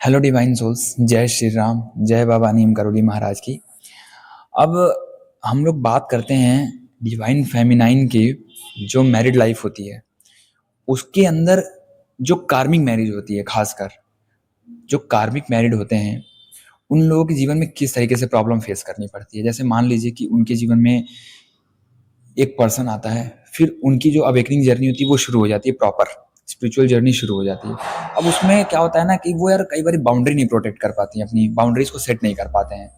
Hello divine souls, जय श्री राम, जय बाबा नीम करोली महाराज की। अब हम लोग बात करते हैं डिवाइन फेमिनाइन की। जो मैरिड लाइफ होती है उसके अंदर जो कार्मिक मैरिज होती है, खासकर जो कार्मिक मैरिड होते हैं उन लोगों के जीवन में किस तरीके से प्रॉब्लम फेस करनी पड़ती है। जैसे मान लीजिए कि उनके जीवन में एक पर्सन आता है, फिर उनकी जो अवेकनिंग जर्नी होती है वो शुरू हो जाती है, प्रॉपर स्पिरिचुअल जर्नी शुरू हो जाती है। अब उसमें क्या होता है ना कि वो यार कई बार बाउंड्री नहीं प्रोटेक्ट कर पाती हैं, अपनी बाउंड्रीज को सेट नहीं कर पाते हैं।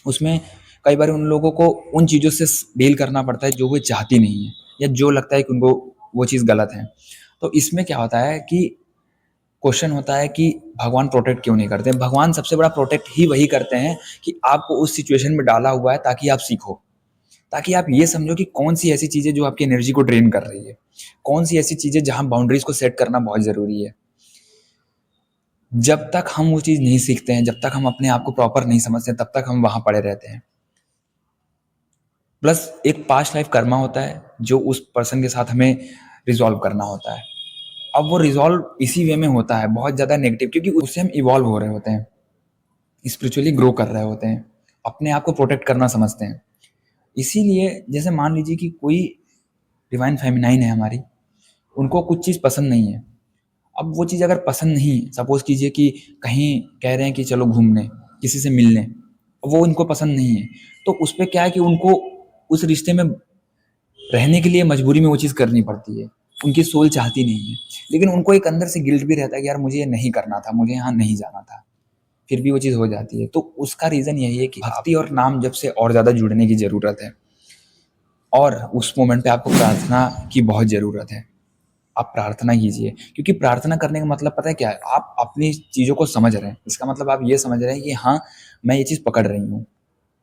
उसमें कई बार उन लोगों को उन चीज़ों से डील करना पड़ता है जो वो चाहती नहीं है, या जो लगता है कि उनको वो चीज़ गलत है। तो इसमें क्या होता है कि क्वेश्चन होता है कि भगवान प्रोटेक्ट क्यों नहीं करते। भगवान सबसे बड़ा प्रोटेक्ट ही वही करते हैं कि आपको उस सिचुएशन में डाला हुआ है ताकि आप सीखो, ताकि आप ये समझो कि कौन सी ऐसी चीज़ें जो आपकी एनर्जी को ड्रेन कर रही है, कौन सी ऐसी चीज़ें जहां बाउंड्रीज को सेट करना बहुत ज़रूरी है। जब तक हम वो चीज़ नहीं सीखते हैं, जब तक हम अपने आप को प्रॉपर नहीं समझते, तब तक हम वहां पड़े रहते हैं। प्लस एक पास्ट लाइफ कर्मा होता है जो उस पर्सन के साथ हमें रिजॉल्व करना होता है। अब वो रिजॉल्व इसी वे में होता है, बहुत ज़्यादा नेगेटिव, क्योंकि उससे हम इवॉल्व हो रहे होते हैं, स्पिरिचुअली ग्रो कर रहे होते हैं, अपने आप को प्रोटेक्ट करना समझते हैं। इसीलिए जैसे मान लीजिए कि कोई डिवाइन फेमिनाइन है हमारी, उनको कुछ चीज़ पसंद नहीं है। अब वो चीज़ अगर पसंद नहीं, सपोज कीजिए कि कहीं कह रहे हैं कि चलो घूमने, किसी से मिलने, वो उनको पसंद नहीं है, तो उस पर क्या है कि उनको उस रिश्ते में रहने के लिए मजबूरी में वो चीज़ करनी पड़ती है। उनकी सोल चाहती नहीं है, लेकिन उनको एक अंदर से गिल्ट भी रहता है कि यार मुझे ये नहीं करना था, मुझे यहाँ नहीं जाना था, फिर भी वो चीज़ हो जाती है। तो उसका रीज़न यही है कि भक्ति और नाम जब से और ज़्यादा जुड़ने की ज़रूरत है, और उस मोमेंट पे आपको प्रार्थना की बहुत ज़रूरत है। आप प्रार्थना कीजिए, क्योंकि प्रार्थना करने का मतलब पता है क्या है, आप अपनी चीज़ों को समझ रहे हैं। इसका मतलब आप ये समझ रहे हैं कि हाँ, मैं ये चीज़ पकड़ रही हूँ।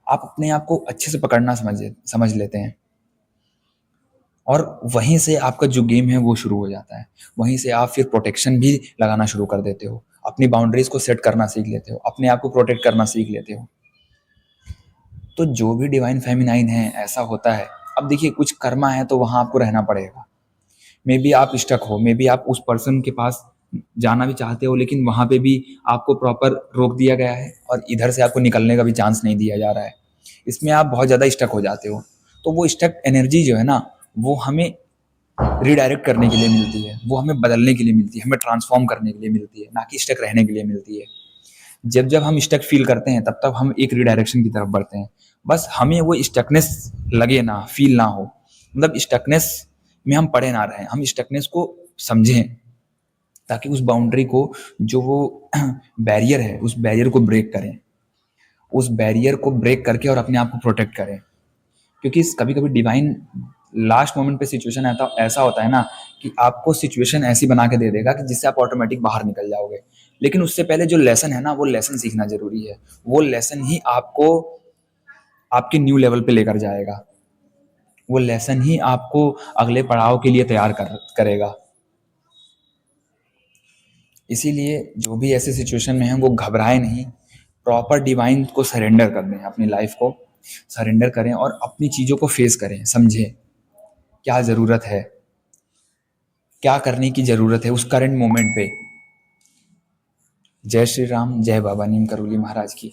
आप अपने आप को अच्छे से पकड़ना समझ लेते हैं, और वहीं से आपका जो गेम है वो शुरू हो जाता है। वहीं से आप फिर प्रोटेक्शन भी लगाना शुरू कर देते हो, अपनी बाउंड्रीज को सेट करना सीख लेते हो, अपने आप को प्रोटेक्ट करना सीख लेते हो। तो जो भी डिवाइन फेमिनाइन है ऐसा होता है। अब देखिए, कुछ कर्मा है तो वहाँ आपको रहना पड़ेगा। मे बी आप स्टक हो, मे बी आप उस पर्सन के पास जाना भी चाहते हो, लेकिन वहाँ पे भी आपको प्रॉपर रोक दिया गया है और इधर से आपको निकलने का भी चांस नहीं दिया जा रहा है। इसमें आप बहुत ज़्यादा स्टक हो जाते हो। तो वो स्टक एनर्जी जो है ना, वो हमें रिडायरेक्ट करने के लिए मिलती है, वो हमें बदलने के लिए मिलती है, हमें ट्रांसफॉर्म करने के लिए मिलती है, ना कि स्टक रहने के लिए मिलती है। जब जब हम स्टक फील करते हैं तब तब हम एक रिडायरेक्शन की तरफ बढ़ते हैं। बस हमें वो स्टकनेस लगे ना, फील ना हो, मतलब स्टकनेस में हम पड़े ना रहें, हम स्टकनेस को समझें, ताकि उस बाउंड्री को, जो वो बैरियर है, उस बैरियर को ब्रेक करें, उस बैरियर को ब्रेक करके और अपने आप को प्रोटेक्ट करें। क्योंकि कभी कभी डिवाइन लास्ट मोमेंट पे सिचुएशन ऐसा होता है ना कि आपको सिचुएशन ऐसी बना के दे देगा कि जिससे आप ऑटोमेटिक बाहर निकल जाओगे। लेकिन उससे पहले जो लेसन है ना, वो लेसन सीखना जरूरी है। वो लेसन ही आपको आपके न्यू लेवल पे लेकर जाएगा। वो लेसन ही आपको अगले पड़ाव के लिए तैयार करेगा। इसीलिए जो भी ऐसे सिचुएशन में हैं वो घबराए नहीं, प्रॉपर डिवाइन को सरेंडर कर दें, अपनी लाइफ को सरेंडर करें और अपनी चीज़ों को फेस करें, समझें क्या ज़रूरत है, क्या करने की ज़रूरत है उस करंट मोमेंट पे। जय श्री राम, जय बाबा नीम करोली महाराज की।